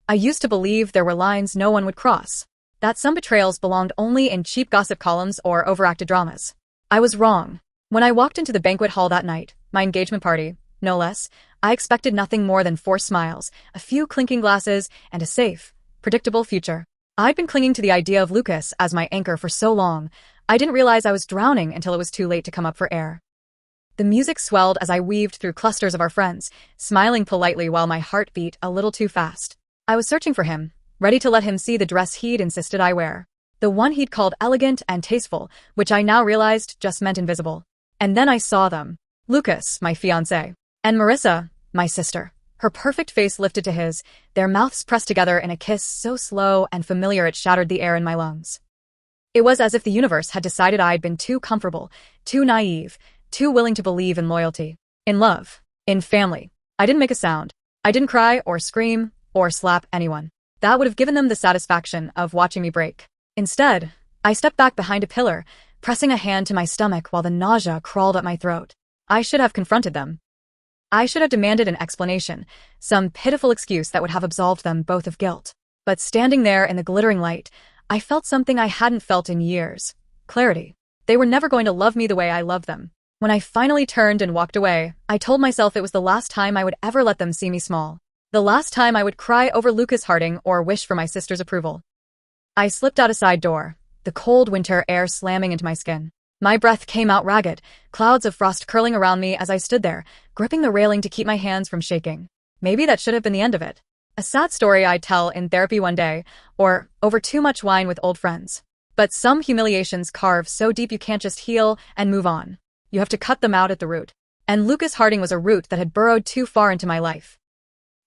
I used to believe there were lines no one would cross, that some betrayals belonged only in cheap gossip columns or overacted dramas. I was wrong. When I walked into the banquet hall that night, my engagement party, no less, I expected nothing more than forced smiles, a few clinking glasses, and a safe, predictable future. I'd been clinging to the idea of Lucas as my anchor for so long, I didn't realize I was drowning until it was too late to come up for air. The music swelled as I weaved through clusters of our friends, smiling politely while my heart beat a little too fast. I was searching for him, ready to let him see the dress he'd insisted I wear. The one he'd called elegant and tasteful, which I now realized just meant invisible. And then I saw them. Lucas, my fiancé, and Marissa, my sister. Her perfect face lifted to his, their mouths pressed together in a kiss so slow and familiar it shattered the air in my lungs. It was as if the universe had decided I'd been too comfortable, too naive, too willing to believe in loyalty, in love, in family. I didn't make a sound. I didn't cry or scream or slap anyone. That would have given them the satisfaction of watching me break. Instead, I stepped back behind a pillar, pressing a hand to my stomach while the nausea crawled up my throat. I should have confronted them. I should have demanded an explanation, some pitiful excuse that would have absolved them both of guilt. But standing there in the glittering light, I felt something I hadn't felt in years. Clarity. They were never going to love me the way I loved them. When I finally turned and walked away, I told myself it was the last time I would ever let them see me small. The last time I would cry over Lucas Harding or wish for my sister's approval. I slipped out a side door, the cold winter air slamming into my skin. My breath came out ragged, clouds of frost curling around me as I stood there, gripping the railing to keep my hands from shaking. Maybe that should have been the end of it. A sad story I'd tell in therapy one day, or over too much wine with old friends. But some humiliations carve so deep you can't just heal and move on. You have to cut them out at the root. And Lucas Harding was a root that had burrowed too far into my life.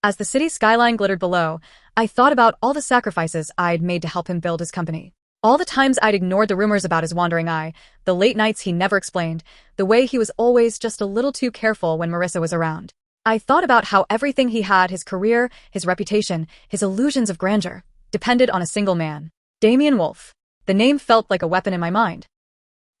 As the city skyline glittered below, I thought about all the sacrifices I'd made to help him build his company. All the times I'd ignored the rumors about his wandering eye, the late nights he never explained, the way he was always just a little too careful when Marissa was around. I thought about how everything he had, his career, his reputation, his illusions of grandeur, depended on a single man. Damian Wolf. The name felt like a weapon in my mind.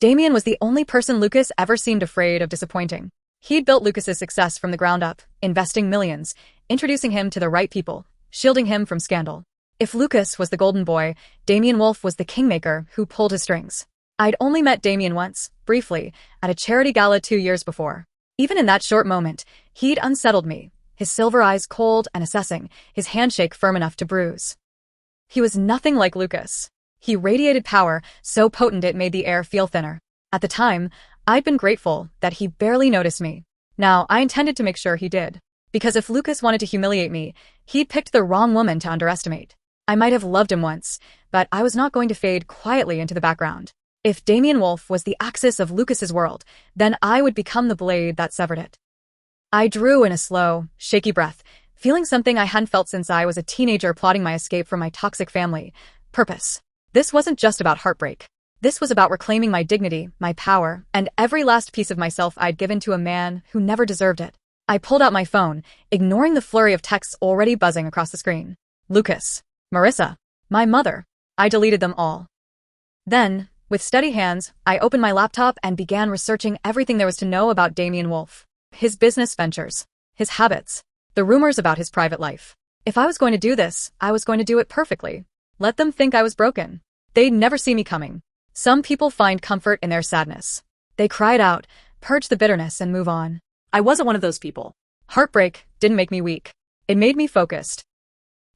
Damian was the only person Lucas ever seemed afraid of disappointing. He'd built Lucas's success from the ground up, investing millions, introducing him to the right people, shielding him from scandal. If Lucas was the golden boy, Damian Wolf was the kingmaker who pulled his strings. I'd only met Damian once, briefly, at a charity gala 2 years before. Even in that short moment, he'd unsettled me, his silver eyes cold and assessing, his handshake firm enough to bruise. He was nothing like Lucas. He radiated power, so potent it made the air feel thinner. At the time, I'd been grateful that he barely noticed me. Now, I intended to make sure he did. Because if Lucas wanted to humiliate me, he'd picked the wrong woman to underestimate. I might have loved him once, but I was not going to fade quietly into the background. If Damian Wolf was the axis of Lucas's world, then I would become the blade that severed it. I drew in a slow, shaky breath, feeling something I hadn't felt since I was a teenager plotting my escape from my toxic family. Purpose. This wasn't just about heartbreak. This was about reclaiming my dignity, my power, and every last piece of myself I'd given to a man who never deserved it. I pulled out my phone, ignoring the flurry of texts already buzzing across the screen. Lucas. Marissa. My mother. I deleted them all. Then, with steady hands, I opened my laptop and began researching everything there was to know about Damian Wolf. His business ventures. His habits. The rumors about his private life. If I was going to do this, I was going to do it perfectly. Let them think I was broken. They'd never see me coming. Some people find comfort in their sadness. They cry it out, purge the bitterness, and move on. I wasn't one of those people. Heartbreak didn't make me weak. It made me focused.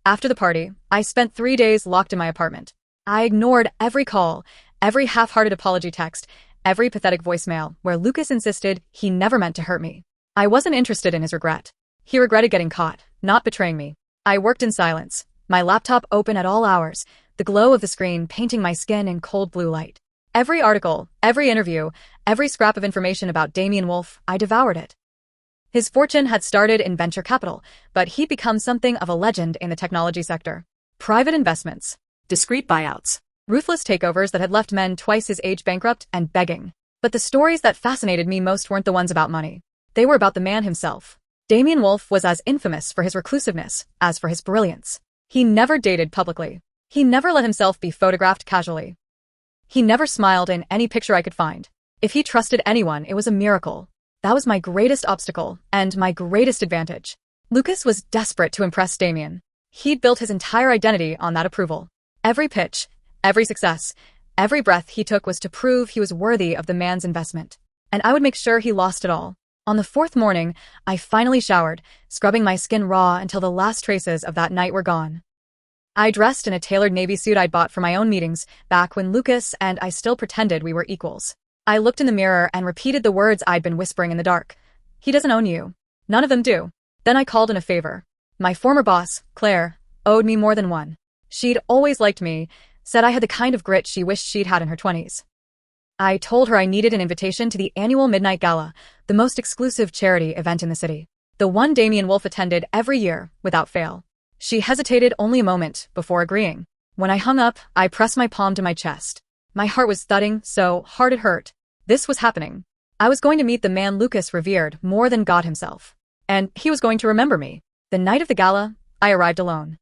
After the party, I spent 3 days locked in my apartment. I ignored every call, every half-hearted apology text, every pathetic voicemail where Lucas insisted he never meant to hurt me. I wasn't interested in his regret. He regretted getting caught, not betraying me. I worked in silence, my laptop open at all hours, the glow of the screen painting my skin in cold blue light. Every article, every interview, every scrap of information about Damian Wolf, I devoured it. His fortune had started in venture capital, but he'd become something of a legend in the technology sector. Private investments, discreet buyouts, ruthless takeovers that had left men twice his age bankrupt and begging. But the stories that fascinated me most weren't the ones about money. They were about the man himself. Damian Wolf was as infamous for his reclusiveness as for his brilliance. He never dated publicly. He never let himself be photographed casually. He never smiled in any picture I could find. If he trusted anyone, it was a miracle. That was my greatest obstacle and my greatest advantage. Lucas was desperate to impress Damian. He'd built his entire identity on that approval. Every pitch, every success, every breath he took was to prove he was worthy of the man's investment. And I would make sure he lost it all. On the fourth morning, I finally showered, scrubbing my skin raw until the last traces of that night were gone. I dressed in a tailored navy suit I'd bought for my own meetings, back when Lucas and I still pretended we were equals. I looked in the mirror and repeated the words I'd been whispering in the dark. He doesn't own you. None of them do. Then I called in a favor. My former boss, Claire, owed me more than one. She'd always liked me, said I had the kind of grit she wished she'd had in her 20s. I told her I needed an invitation to the annual Midnight Gala, the most exclusive charity event in the city. The one Damien Wolf attended every year, without fail. She hesitated only a moment before agreeing. When I hung up, I pressed my palm to my chest. My heart was thudding so hard it hurt. This was happening. I was going to meet the man Lucas revered more than God himself. And he was going to remember me. The night of the gala, I arrived alone.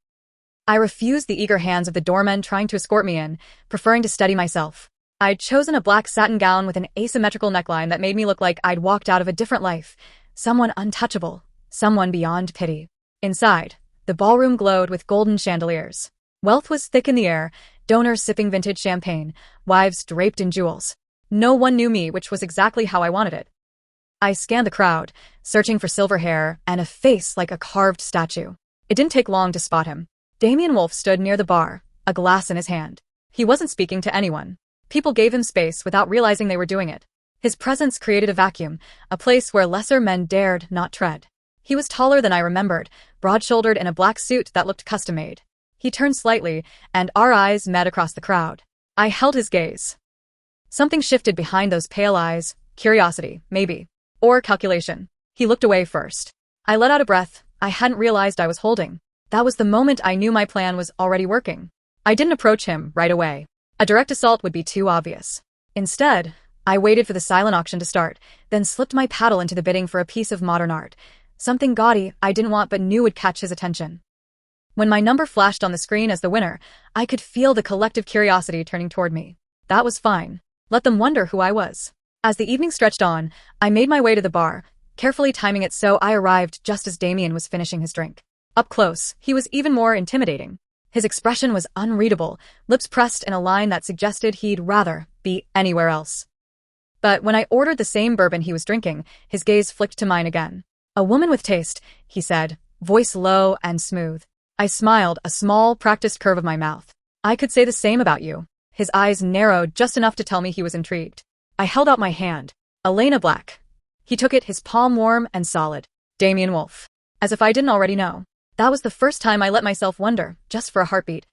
I refused the eager hands of the doormen trying to escort me in, preferring to steady myself. I'd chosen a black satin gown with an asymmetrical neckline that made me look like I'd walked out of a different life. Someone untouchable. Someone beyond pity. Inside, the ballroom glowed with golden chandeliers. Wealth was thick in the air, donors sipping vintage champagne, wives draped in jewels. No one knew me, which was exactly how I wanted it. I scanned the crowd, searching for silver hair and a face like a carved statue. It didn't take long to spot him. Damien Wolf stood near the bar, a glass in his hand. He wasn't speaking to anyone. People gave him space without realizing they were doing it. His presence created a vacuum, a place where lesser men dared not tread. He was taller than I remembered, broad-shouldered in a black suit that looked custom-made. He turned slightly, and our eyes met across the crowd. I held his gaze. Something shifted behind those pale eyes, curiosity, maybe, or calculation. He looked away first. I let out a breath I hadn't realized I was holding. That was the moment I knew my plan was already working. I didn't approach him right away. A direct assault would be too obvious. Instead, I waited for the silent auction to start, then slipped my paddle into the bidding for a piece of modern art. Something gaudy I didn't want but knew would catch his attention. When my number flashed on the screen as the winner, I could feel the collective curiosity turning toward me. That was fine. Let them wonder who I was. As the evening stretched on, I made my way to the bar, carefully timing it so I arrived just as Damien was finishing his drink. Up close, he was even more intimidating. His expression was unreadable, lips pressed in a line that suggested he'd rather be anywhere else. But when I ordered the same bourbon he was drinking, his gaze flicked to mine again. "A woman with taste," he said, voice low and smooth. I smiled, a small, practiced curve of my mouth. "I could say the same about you." His eyes narrowed just enough to tell me he was intrigued. I held out my hand. "Elena Black." He took it, his palm warm and solid. "Damien Wolf." As if I didn't already know. That was the first time I let myself wonder, just for a heartbeat,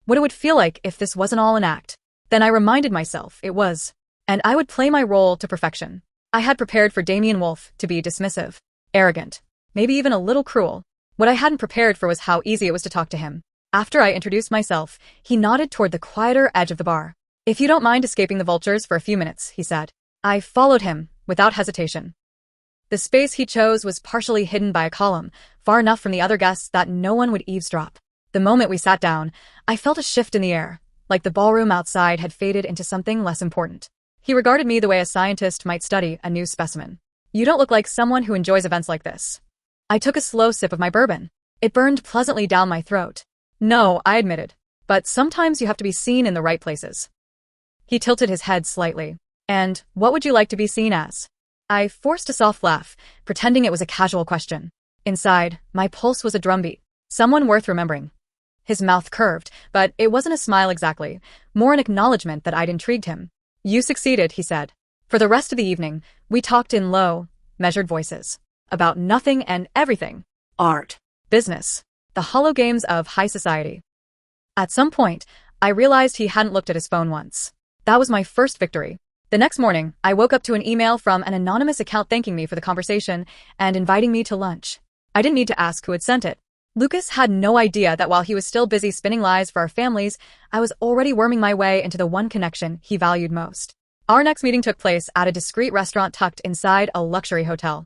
what it would feel like if this wasn't all an act. Then I reminded myself it was. And I would play my role to perfection. I had prepared for Damien Wolf to be dismissive, arrogant, maybe even a little cruel. What I hadn't prepared for was how easy it was to talk to him. After I introduced myself, he nodded toward the quieter edge of the bar. "If you don't mind escaping the vultures for a few minutes," he said. I followed him, without hesitation. The space he chose was partially hidden by a column, far enough from the other guests that no one would eavesdrop. The moment we sat down, I felt a shift in the air, like the ballroom outside had faded into something less important. He regarded me the way a scientist might study a new specimen. "You don't look like someone who enjoys events like this." I took a slow sip of my bourbon. It burned pleasantly down my throat. "No," I admitted. "But sometimes you have to be seen in the right places." He tilted his head slightly. "And what would you like to be seen as?" I forced a soft laugh, pretending it was a casual question. Inside, my pulse was a drumbeat. Someone worth remembering. His mouth curved, but it wasn't a smile exactly, more an acknowledgement that I'd intrigued him. "You succeeded," he said. For the rest of the evening, we talked in low, measured voices. About nothing and everything. Art. Business. The hollow games of high society. At some point, I realized he hadn't looked at his phone once. That was my first victory. The next morning, I woke up to an email from an anonymous account thanking me for the conversation and inviting me to lunch. I didn't need to ask who had sent it. Lucas had no idea that while he was still busy spinning lies for our families, I was already worming my way into the one connection he valued most. Our next meeting took place at a discreet restaurant tucked inside a luxury hotel.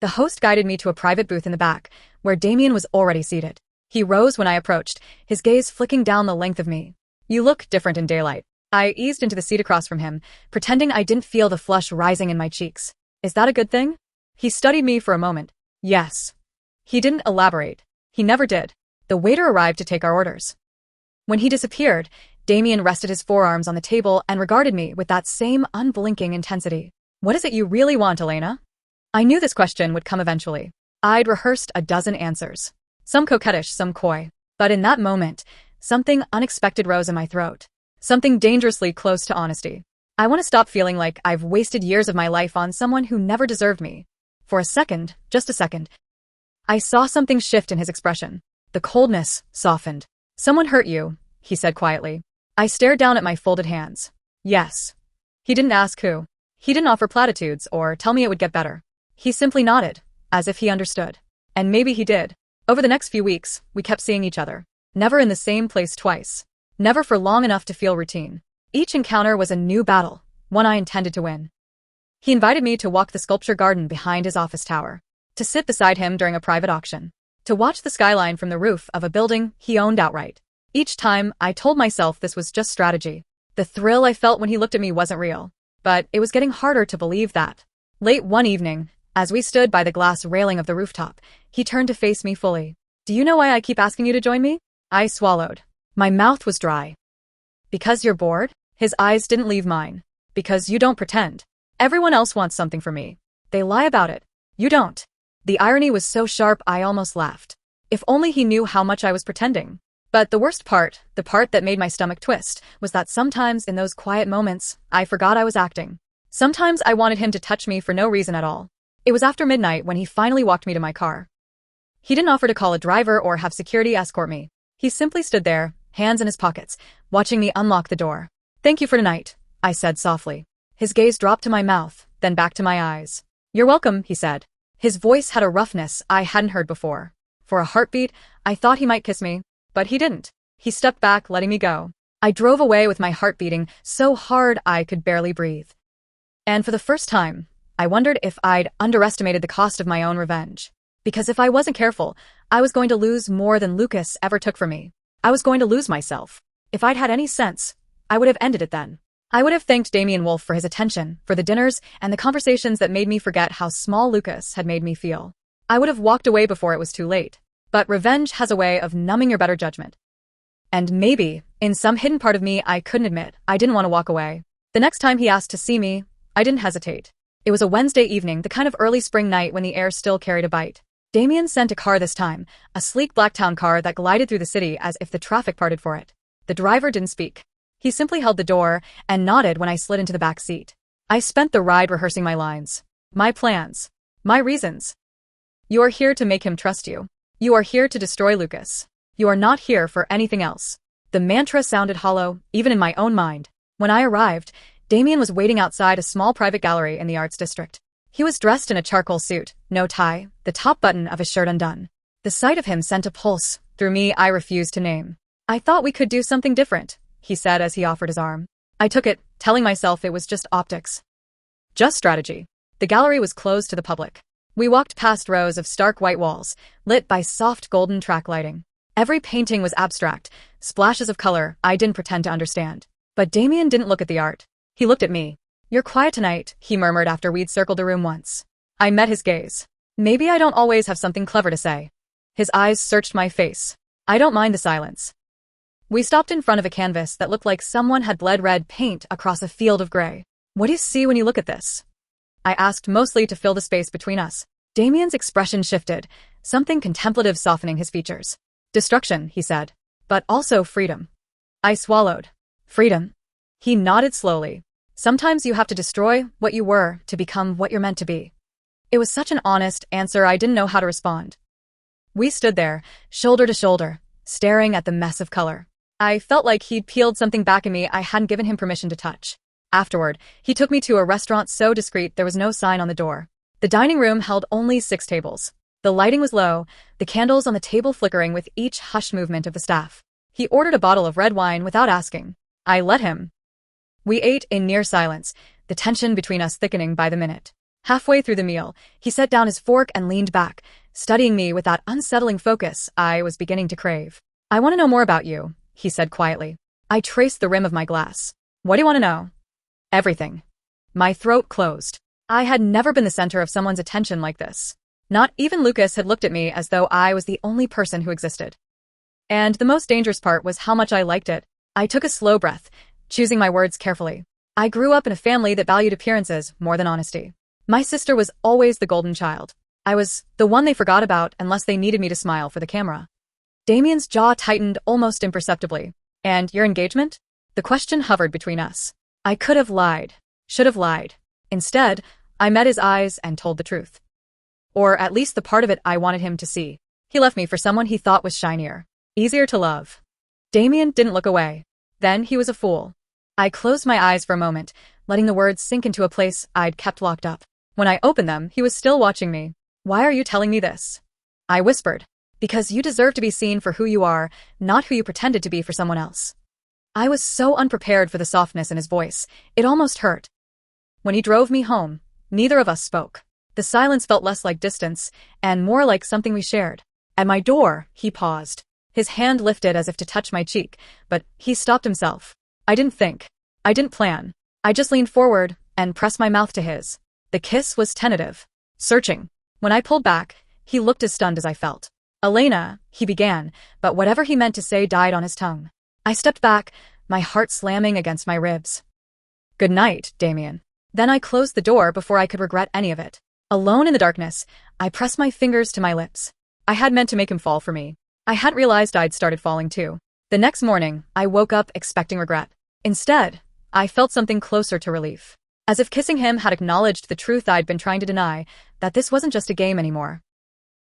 The host guided me to a private booth in the back, where Damien was already seated. He rose when I approached, his gaze flicking down the length of me. "You look different in daylight." I eased into the seat across from him, pretending I didn't feel the flush rising in my cheeks. "Is that a good thing?" He studied me for a moment. "Yes." He didn't elaborate. He never did. The waiter arrived to take our orders. When he disappeared, Damien rested his forearms on the table and regarded me with that same unblinking intensity. What is it you really want, Elena? I knew this question would come eventually. I'd rehearsed a dozen answers. Some coquettish, some coy. But in that moment, something unexpected rose in my throat. Something dangerously close to honesty. I want to stop feeling like I've wasted years of my life on someone who never deserved me. For a second, just a second, I saw something shift in his expression. The coldness softened. Someone hurt you, he said quietly. I stared down at my folded hands. Yes. He didn't ask who. He didn't offer platitudes or tell me it would get better. He simply nodded, as if he understood. And maybe he did. Over the next few weeks, we kept seeing each other. Never in the same place twice. Never for long enough to feel routine. Each encounter was a new battle, one I intended to win. He invited me to walk the sculpture garden behind his office tower. To sit beside him during a private auction. To watch the skyline from the roof of a building he owned outright. Each time, I told myself this was just strategy. The thrill I felt when he looked at me wasn't real. But it was getting harder to believe that. Late one evening, as we stood by the glass railing of the rooftop, he turned to face me fully. Do you know why I keep asking you to join me? I swallowed. My mouth was dry. Because you're bored? His eyes didn't leave mine. Because you don't pretend. Everyone else wants something from me. They lie about it. You don't. The irony was so sharp I almost laughed. If only he knew how much I was pretending. But the worst part, the part that made my stomach twist, was that sometimes in those quiet moments, I forgot I was acting. Sometimes I wanted him to touch me for no reason at all. It was after midnight when he finally walked me to my car. He didn't offer to call a driver or have security escort me. He simply stood there, hands in his pockets, watching me unlock the door. Thank you for tonight, I said softly. His gaze dropped to my mouth, then back to my eyes. You're welcome, he said. His voice had a roughness I hadn't heard before. For a heartbeat, I thought he might kiss me, but he didn't. He stepped back, letting me go. I drove away with my heart beating so hard I could barely breathe. And for the first time, I wondered if I'd underestimated the cost of my own revenge. Because if I wasn't careful, I was going to lose more than Lucas ever took from me. I was going to lose myself. If I'd had any sense, I would have ended it then. I would have thanked Damien Wolf for his attention, for the dinners, and the conversations that made me forget how small Lucas had made me feel. I would have walked away before it was too late. But revenge has a way of numbing your better judgment. And maybe, in some hidden part of me I couldn't admit, I didn't want to walk away. The next time he asked to see me, I didn't hesitate. It was a Wednesday evening, the kind of early spring night when the air still carried a bite. Damien sent a car this time, a sleek black-town car that glided through the city as if the traffic parted for it. The driver didn't speak. He simply held the door and nodded when I slid into the back seat. I spent the ride rehearsing my lines. My plans. My reasons. You are here to make him trust you. You are here to destroy Lucas. You are not here for anything else. The mantra sounded hollow, even in my own mind. When I arrived, Damien was waiting outside a small private gallery in the arts district. He was dressed in a charcoal suit, no tie, the top button of his shirt undone. The sight of him sent a pulse through me I refused to name. I thought we could do something different, he said as he offered his arm. I took it, telling myself it was just optics. Just strategy. The gallery was closed to the public. We walked past rows of stark white walls, lit by soft golden track lighting. Every painting was abstract, splashes of color I didn't pretend to understand. But Damien didn't look at the art. He looked at me. You're quiet tonight, he murmured after we'd circled the room once. I met his gaze. Maybe I don't always have something clever to say. His eyes searched my face. I don't mind the silence. We stopped in front of a canvas that looked like someone had bled red paint across a field of gray. What do you see when you look at this? I asked, mostly to fill the space between us. Damien's expression shifted, something contemplative softening his features. Destruction, he said. But also freedom. I swallowed. Freedom. He nodded slowly. Sometimes you have to destroy what you were to become what you're meant to be. It was such an honest answer I didn't know how to respond. We stood there, shoulder to shoulder, staring at the mess of color. I felt like he'd peeled something back in me I hadn't given him permission to touch. Afterward, he took me to a restaurant so discreet there was no sign on the door. The dining room held only 6 tables. The lighting was low, the candles on the table flickering with each hushed movement of the staff. He ordered a bottle of red wine without asking. I let him. We ate in near silence, the tension between us thickening by the minute. Halfway through the meal, he set down his fork and leaned back, studying me with that unsettling focus I was beginning to crave. I want to know more about you, he said quietly. I traced the rim of my glass. What do you want to know? Everything. My throat closed. I had never been the center of someone's attention like this. Not even Lucas had looked at me as though I was the only person who existed. And the most dangerous part was how much I liked it. I took a slow breath, choosing my words carefully. I grew up in a family that valued appearances more than honesty. My sister was always the golden child. I was the one they forgot about unless they needed me to smile for the camera. Damien's jaw tightened almost imperceptibly. And your engagement? The question hovered between us. I could have lied. Should have lied. Instead, I met his eyes and told the truth. Or at least the part of it I wanted him to see. He left me for someone he thought was shinier, easier to love. Damien didn't look away. Then he was a fool. I closed my eyes for a moment, letting the words sink into a place I'd kept locked up. When I opened them, he was still watching me. Why are you telling me this? I whispered. Because you deserve to be seen for who you are, not who you pretended to be for someone else. I was so unprepared for the softness in his voice, it almost hurt. When he drove me home, neither of us spoke. The silence felt less like distance, and more like something we shared. At my door, he paused. His hand lifted as if to touch my cheek, but he stopped himself. I didn't think. I didn't plan. I just leaned forward and pressed my mouth to his. The kiss was tentative, searching. When I pulled back, he looked as stunned as I felt. Elena, he began, but whatever he meant to say died on his tongue. I stepped back, my heart slamming against my ribs. Good night, Damien. Then I closed the door before I could regret any of it. Alone in the darkness, I pressed my fingers to my lips. I had meant to make him fall for me. I hadn't realized I'd started falling too. The next morning, I woke up expecting regret. Instead, I felt something closer to relief. As if kissing him had acknowledged the truth I'd been trying to deny, that this wasn't just a game anymore.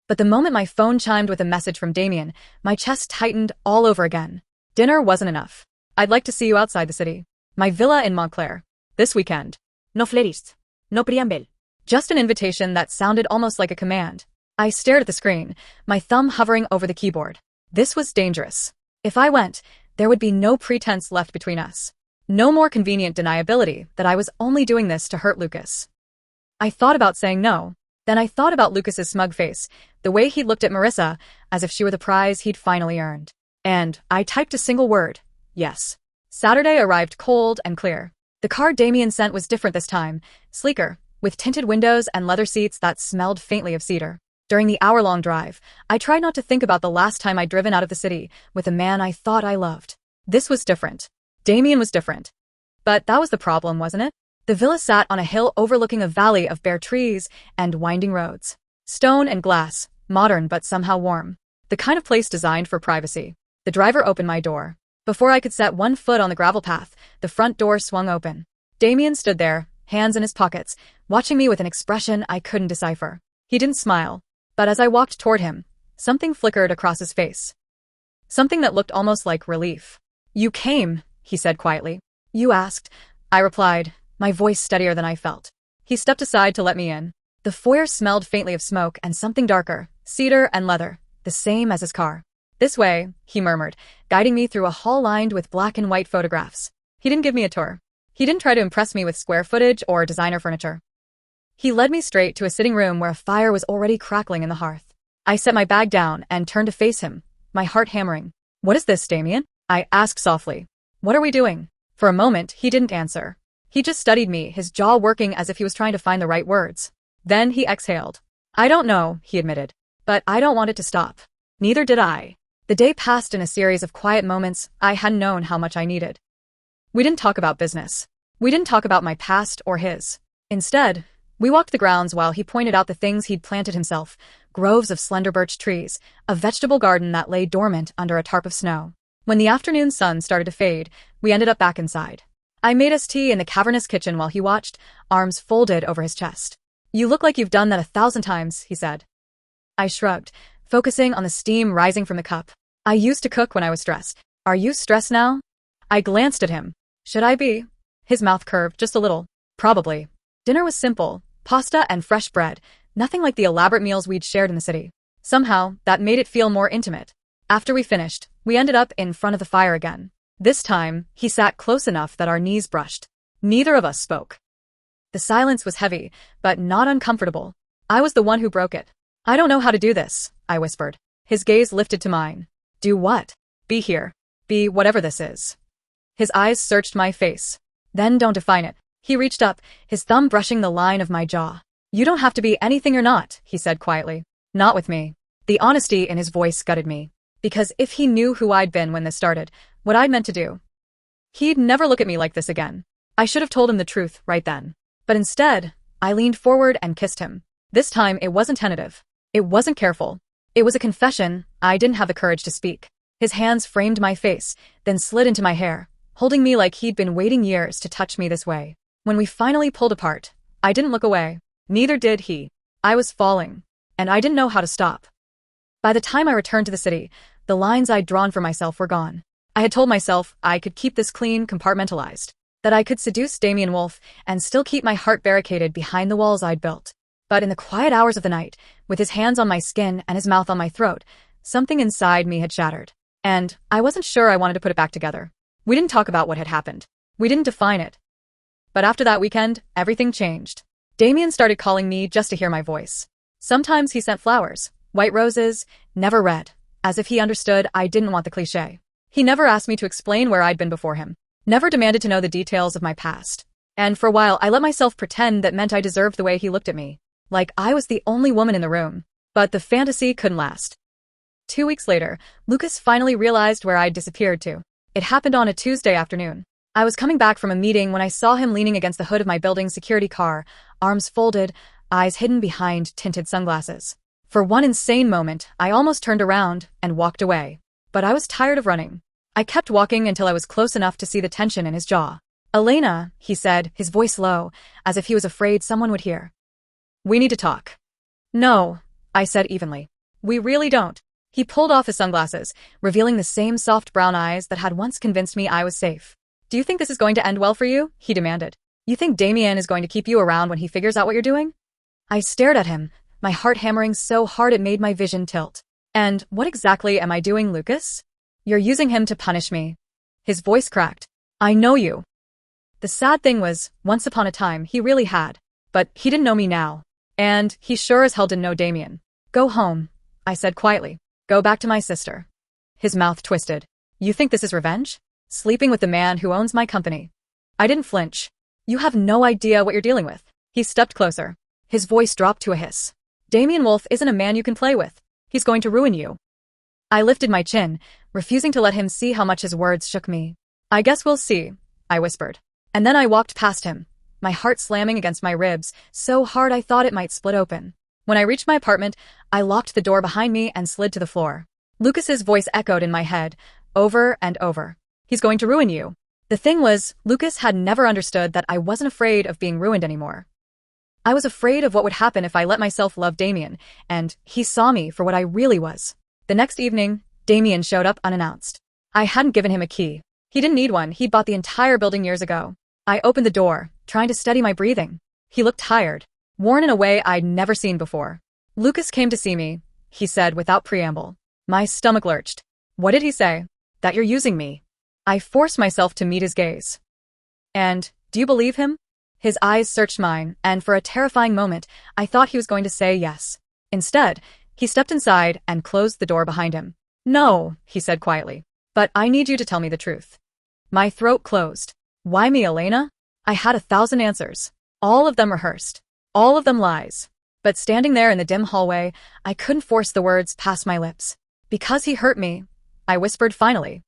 But the moment my phone chimed with a message from Damien, my chest tightened all over again. Dinner wasn't enough. I'd like to see you outside the city. My villa in Montclair. This weekend. No fleuris. No preamble. Just an invitation that sounded almost like a command. I stared at the screen, my thumb hovering over the keyboard. This was dangerous. If I went, there would be no pretense left between us. No more convenient deniability that I was only doing this to hurt Lucas. I thought about saying no. Then I thought about Lucas's smug face, the way he looked at Marissa, as if she were the prize he'd finally earned. And I typed a single word. Yes. Saturday arrived cold and clear. The car Damien sent was different this time, sleeker, with tinted windows and leather seats that smelled faintly of cedar. During the hour-long drive, I tried not to think about the last time I'd driven out of the city with a man I thought I loved. This was different. Damien was different. But that was the problem, wasn't it? The villa sat on a hill overlooking a valley of bare trees and winding roads. Stone and glass, modern but somehow warm. The kind of place designed for privacy. The driver opened my door. Before I could set one foot on the gravel path, the front door swung open. Damien stood there, hands in his pockets, watching me with an expression I couldn't decipher. He didn't smile. But as I walked toward him, something flickered across his face. Something that looked almost like relief. You came, he said quietly. You asked, I replied, my voice steadier than I felt. He stepped aside to let me in. The foyer smelled faintly of smoke and something darker, cedar and leather, the same as his car. This way, he murmured, guiding me through a hall lined with black and white photographs. He didn't give me a tour. He didn't try to impress me with square footage or designer furniture. He led me straight to a sitting room where a fire was already crackling in the hearth. I set my bag down and turned to face him, my heart hammering. What is this, Damien? I asked softly. What are we doing? For a moment, he didn't answer. He just studied me, his jaw working as if he was trying to find the right words. Then he exhaled. I don't know, he admitted. But I don't want it to stop. Neither did I. The day passed in a series of quiet moments I hadn't known how much I needed. We didn't talk about business. We didn't talk about my past or his. Instead, we walked the grounds while he pointed out the things he'd planted himself, groves of slender birch trees, a vegetable garden that lay dormant under a tarp of snow. When the afternoon sun started to fade, we ended up back inside. I made us tea in the cavernous kitchen while he watched, arms folded over his chest. You look like you've done that 1,000 times, he said. I shrugged, focusing on the steam rising from the cup. I used to cook when I was stressed. Are you stressed now? I glanced at him. Should I be? His mouth curved just a little. Probably. Dinner was simple, pasta and fresh bread, nothing like the elaborate meals we'd shared in the city. Somehow, that made it feel more intimate. After we finished, we ended up in front of the fire again. This time, he sat close enough that our knees brushed. Neither of us spoke. The silence was heavy, but not uncomfortable. I was the one who broke it. I don't know how to do this, I whispered. His gaze lifted to mine. Do what? Be here. Be whatever this is. His eyes searched my face. Then don't define it. He reached up, his thumb brushing the line of my jaw. You don't have to be anything you're not, he said quietly. Not with me. The honesty in his voice gutted me. Because if he knew who I'd been when this started, what I'd meant to do, he'd never look at me like this again. I should have told him the truth right then. But instead, I leaned forward and kissed him. This time it wasn't tentative. It wasn't careful. It was a confession I didn't have the courage to speak. His hands framed my face, then slid into my hair, holding me like he'd been waiting years to touch me this way. When we finally pulled apart, I didn't look away. Neither did he. I was falling, and I didn't know how to stop. By the time I returned to the city, the lines I'd drawn for myself were gone. I had told myself I could keep this clean, compartmentalized, that I could seduce Damian Wolf and still keep my heart barricaded behind the walls I'd built. But in the quiet hours of the night, with his hands on my skin and his mouth on my throat, something inside me had shattered. And I wasn't sure I wanted to put it back together. We didn't talk about what had happened. We didn't define it. But after that weekend, everything changed. Damian started calling me just to hear my voice. Sometimes he sent flowers, white roses, never red, as if he understood I didn't want the cliché. He never asked me to explain where I'd been before him, never demanded to know the details of my past. And for a while, I let myself pretend that meant I deserved the way he looked at me, like I was the only woman in the room. But the fantasy couldn't last. 2 weeks later, Lucas finally realized where I'd disappeared to. It happened on a Tuesday afternoon. I was coming back from a meeting when I saw him leaning against the hood of my building's security car, arms folded, eyes hidden behind tinted sunglasses. For one insane moment, I almost turned around and walked away. But I was tired of running. I kept walking until I was close enough to see the tension in his jaw. "Elena," he said, his voice low, as if he was afraid someone would hear. "We need to talk." "No," I said evenly. "We really don't." He pulled off his sunglasses, revealing the same soft brown eyes that had once convinced me I was safe. "Do you think this is going to end well for you?" he demanded. "You think Damian is going to keep you around when he figures out what you're doing?" I stared at him, my heart hammering so hard it made my vision tilt. "And what exactly am I doing, Lucas?" "You're using him to punish me." His voice cracked. "I know you." The sad thing was, once upon a time, he really had. But he didn't know me now. And he sure as hell didn't know Damian. "Go home," I said quietly. "Go back to my sister." His mouth twisted. "You think this is revenge? Sleeping with the man who owns my company?" I didn't flinch. "You have no idea what you're dealing with." He stepped closer. His voice dropped to a hiss. "Damian Wolf isn't a man you can play with. He's going to ruin you." I lifted my chin, refusing to let him see how much his words shook me. "I guess we'll see," I whispered. And then I walked past him, my heart slamming against my ribs, so hard I thought it might split open. When I reached my apartment, I locked the door behind me and slid to the floor. Lucas's voice echoed in my head, over and over. "He's going to ruin you." The thing was, Lucas had never understood that I wasn't afraid of being ruined anymore. I was afraid of what would happen if I let myself love Damian, and he saw me for what I really was. The next evening, Damian showed up unannounced. I hadn't given him a key. He didn't need one. He'd bought the entire building years ago. I opened the door, trying to steady my breathing. He looked tired, worn in a way I'd never seen before. "Lucas came to see me," he said without preamble. My stomach lurched. "What did he say?" "That you're using me." I forced myself to meet his gaze. "And, do you believe him?" His eyes searched mine, and for a terrifying moment, I thought he was going to say yes. Instead, he stepped inside and closed the door behind him. "No," he said quietly. "But I need you to tell me the truth." My throat closed. Why me, Elena? I had 1,000 answers. All of them rehearsed. All of them lies. But standing there in the dim hallway, I couldn't force the words past my lips. "Because he hurt me," I whispered finally.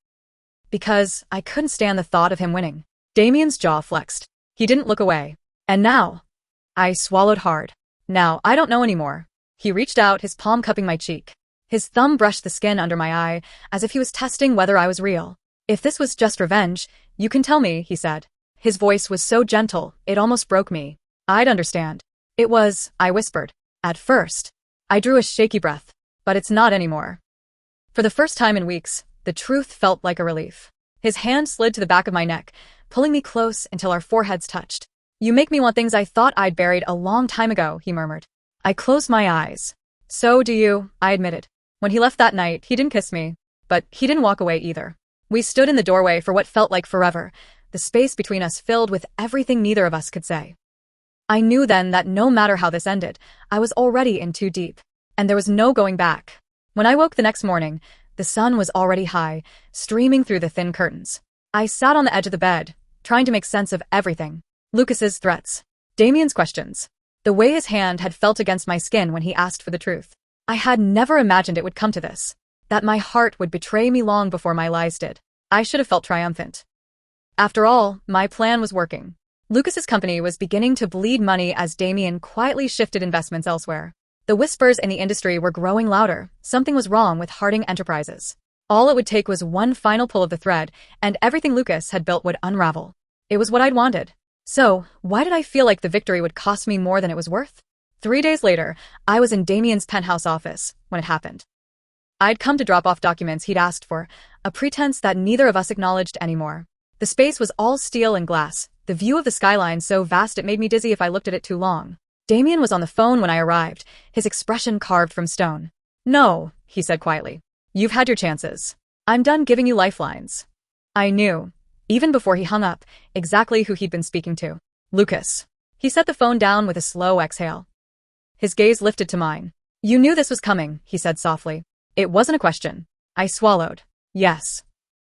Because I couldn't stand the thought of him winning. Damian's jaw flexed. He didn't look away. "And now?" I swallowed hard. "Now, I don't know anymore." He reached out, his palm cupping my cheek. His thumb brushed the skin under my eye, as if he was testing whether I was real. "If this was just revenge, you can tell me," he said. His voice was so gentle, it almost broke me. "I'd understand." "It was," I whispered. "At first." I drew a shaky breath. "But it's not anymore." For the first time in weeks, the truth felt like a relief. His hand slid to the back of my neck, pulling me close until our foreheads touched. "You make me want things I thought I'd buried a long time ago," he murmured. I closed my eyes. "So do you," I admitted. When he left that night, he didn't kiss me. But he didn't walk away either. We stood in the doorway for what felt like forever, the space between us filled with everything neither of us could say. I knew then that no matter how this ended, I was already in too deep, and there was no going back. When I woke the next morning, the sun was already high, streaming through the thin curtains. I sat on the edge of the bed, trying to make sense of everything. Lucas's threats, Damian's questions, the way his hand had felt against my skin when he asked for the truth. I had never imagined it would come to this. that my heart would betray me long before my lies did. I should have felt triumphant. After all, my plan was working. Lucas's company was beginning to bleed money as Damien quietly shifted investments elsewhere. The whispers in the industry were growing louder. Something was wrong with Harding Enterprises. All it would take was one final pull of the thread, and everything Lucas had built would unravel. It was what I'd wanted. So, why did I feel like the victory would cost me more than it was worth? 3 days later, I was in Damien's penthouse office when it happened. I'd come to drop off documents he'd asked for, a pretense that neither of us acknowledged anymore. The space was all steel and glass, the view of the skyline so vast it made me dizzy if I looked at it too long. Damien was on the phone when I arrived, his expression carved from stone. "No," he said quietly. "You've had your chances. I'm done giving you lifelines." I knew, even before he hung up, exactly who he'd been speaking to. Lucas. He set the phone down with a slow exhale. His gaze lifted to mine. "You knew this was coming," he said softly. "It wasn't a question." I swallowed. Yes.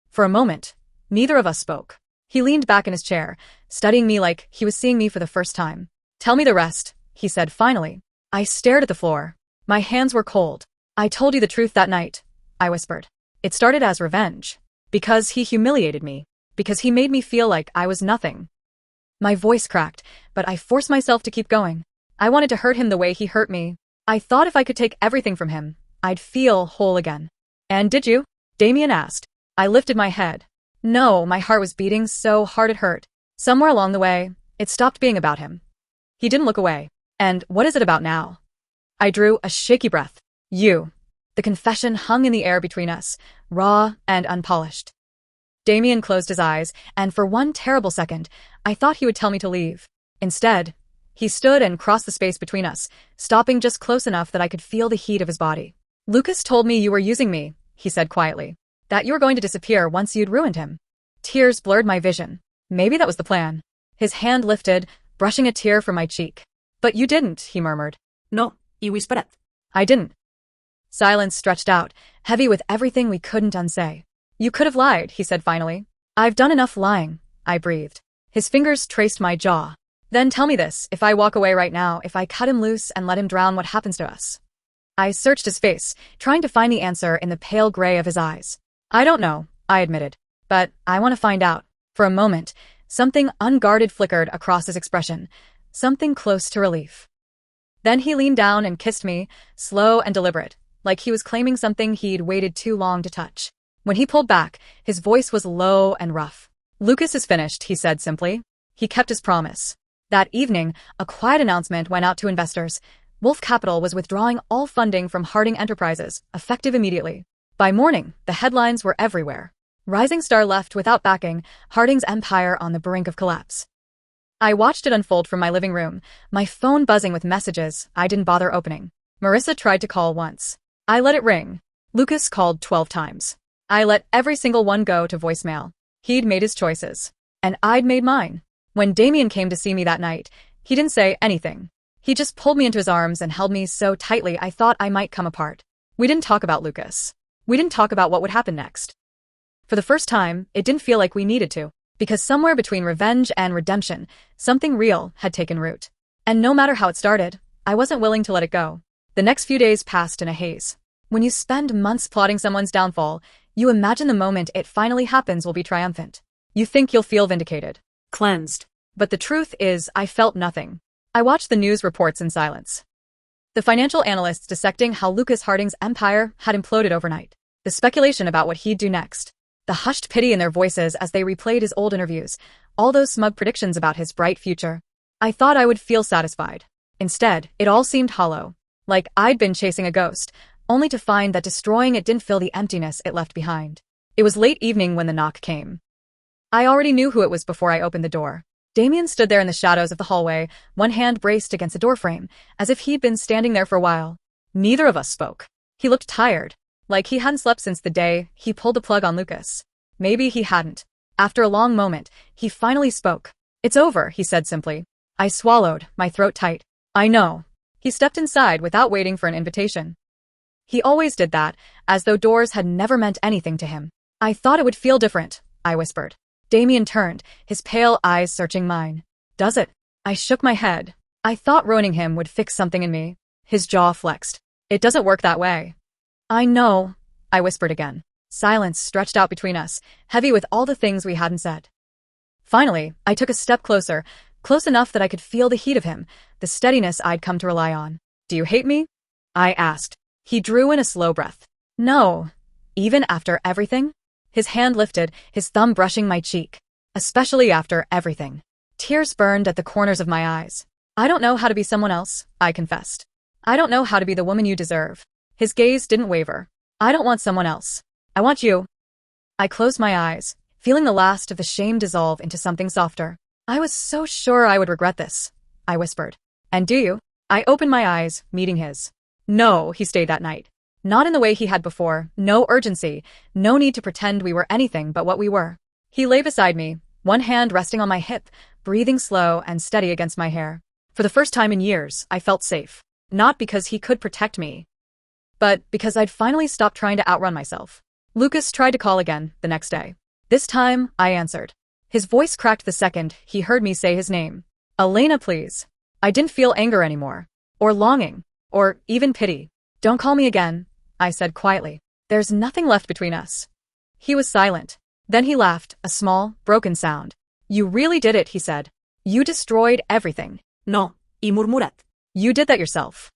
For a moment, neither of us spoke. He leaned back in his chair, studying me like he was seeing me for the first time. "Tell me the rest," he said finally. I stared at the floor. My hands were cold. "I told you the truth that night," I whispered. "It started as revenge. Because he humiliated me. Because he made me feel like I was nothing." My voice cracked, but I forced myself to keep going. I wanted to hurt him the way he hurt me. I thought if I could take everything from him, I'd feel whole again. "And did you?" Damien asked. I lifted my head. No, my heart was beating so hard it hurt. Somewhere along the way, it stopped being about him. He didn't look away. "And what is it about now?" I drew a shaky breath. "You." The confession hung in the air between us, raw and unpolished. Damien closed his eyes, and for one terrible second, I thought he would tell me to leave. Instead, he stood and crossed the space between us, stopping just close enough that I could feel the heat of his body. "Lucas told me you were using me," he said quietly. "That you were going to disappear once you'd ruined him." Tears blurred my vision. Maybe that was the plan. His hand lifted, brushing a tear from my cheek. "But you didn't," he murmured. No, y whispered. "I didn't." Silence stretched out, heavy with everything we couldn't unsay. "You could have lied," he said finally. "I've done enough lying," I breathed. His fingers traced my jaw. "Then tell me this, if I walk away right now, if I cut him loose and let him drown, what happens to us?" I searched his face, trying to find the answer in the pale gray of his eyes. "I don't know," I admitted. "But I want to find out." For a moment, something unguarded flickered across his expression, something close to relief. Then he leaned down and kissed me, slow and deliberate, like he was claiming something he'd waited too long to touch. When he pulled back, his voice was low and rough. "Lucas is finished," he said simply. He kept his promise. That evening, a quiet announcement went out to investors. Wolf Capital was withdrawing all funding from Harding Enterprises, effective immediately. By morning, the headlines were everywhere. Rising star left without backing, Harding's empire on the brink of collapse. I watched it unfold from my living room, my phone buzzing with messages I didn't bother opening. Marissa tried to call once. I let it ring. Lucas called 12 times. I let every single one go to voicemail. He'd made his choices. And I'd made mine. When Damien came to see me that night, he didn't say anything. He just pulled me into his arms and held me so tightly I thought I might come apart. We didn't talk about Lucas. We didn't talk about what would happen next. For the first time, it didn't feel like we needed to, because somewhere between revenge and redemption, something real had taken root. And no matter how it started, I wasn't willing to let it go. The next few days passed in a haze. When you spend months plotting someone's downfall, you imagine the moment it finally happens will be triumphant. You think you'll feel vindicated. Cleansed. But the truth is, I felt nothing. I watched the news reports in silence. The financial analysts dissecting how Lucas Harding's empire had imploded overnight. The speculation about what he'd do next. The hushed pity in their voices as they replayed his old interviews. All those smug predictions about his bright future. I thought I would feel satisfied. Instead, it all seemed hollow. Like I'd been chasing a ghost, only to find that destroying it didn't fill the emptiness it left behind. It was late evening when the knock came. I already knew who it was before I opened the door. Damien stood there in the shadows of the hallway, one hand braced against the doorframe, as if he'd been standing there for a while. Neither of us spoke. He looked tired, like he hadn't slept since the day he pulled the plug on Lucas. Maybe he hadn't. After a long moment, he finally spoke. "It's over," he said simply. I swallowed, my throat tight. "I know." He stepped inside without waiting for an invitation. He always did that, as though doors had never meant anything to him. "I thought it would feel different," I whispered. Damien turned, his pale eyes searching mine. "Does it?" I shook my head. I thought ruining him would fix something in me. His jaw flexed. "It doesn't work that way." "I know," I whispered again. Silence stretched out between us, heavy with all the things we hadn't said. Finally, I took a step closer, close enough that I could feel the heat of him, the steadiness I'd come to rely on. Do you hate me? I asked. He drew in a slow breath. No. Even after everything? His hand lifted, his thumb brushing my cheek. Especially after everything. Tears burned at the corners of my eyes. I don't know how to be someone else, I confessed. I don't know how to be the woman you deserve. His gaze didn't waver. I don't want someone else. I want you. I closed my eyes, feeling the last of the shame dissolve into something softer. I was so sure I would regret this, I whispered. And do you? I opened my eyes, meeting his. No, he stayed that night. Not in the way he had before, no urgency, no need to pretend we were anything but what we were. He lay beside me, one hand resting on my hip, breathing slow and steady against my hair. For the first time in years, I felt safe. Not because he could protect me, but because I'd finally stopped trying to outrun myself. Lucas tried to call again the next day. This time, I answered. His voice cracked the second he heard me say his name. Elena, please. I didn't feel anger anymore. Or longing. Or even pity. Don't call me again, I said quietly. There's nothing left between us. He was silent. Then he laughed, a small, broken sound. You really did it, he said. You destroyed everything. No, y murmurad. You did that yourself.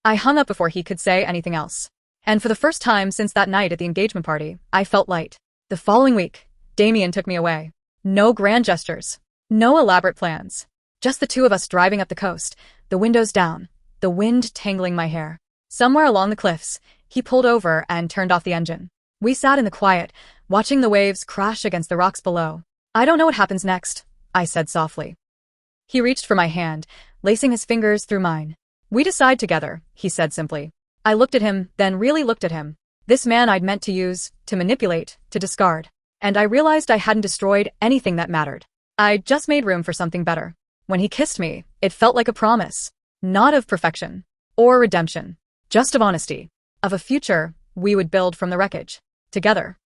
I hung up before he could say anything else. And for the first time since that night at the engagement party, I felt light. The following week, Damien took me away. No grand gestures. No elaborate plans. Just the two of us driving up the coast, the windows down, the wind tangling my hair. Somewhere along the cliffs, he pulled over and turned off the engine. We sat in the quiet, watching the waves crash against the rocks below. I don't know what happens next, I said softly. He reached for my hand, lacing his fingers through mine. We decide together, he said simply. I looked at him, then really looked at him. This man I'd meant to use, to manipulate, to discard. And I realized I hadn't destroyed anything that mattered. I'd just made room for something better. When he kissed me, it felt like a promise. Not of perfection. Or redemption. Just of honesty. Of a future we would build from the wreckage. Together.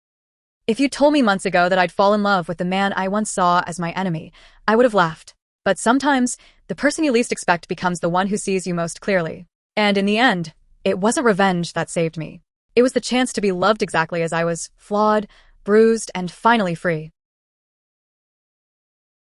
If you told me months ago that I'd fall in love with the man I once saw as my enemy, I would have laughed. But sometimes, the person you least expect becomes the one who sees you most clearly. And in the end, it wasn't revenge that saved me. It was the chance to be loved exactly as I was, flawed, bruised, and finally free.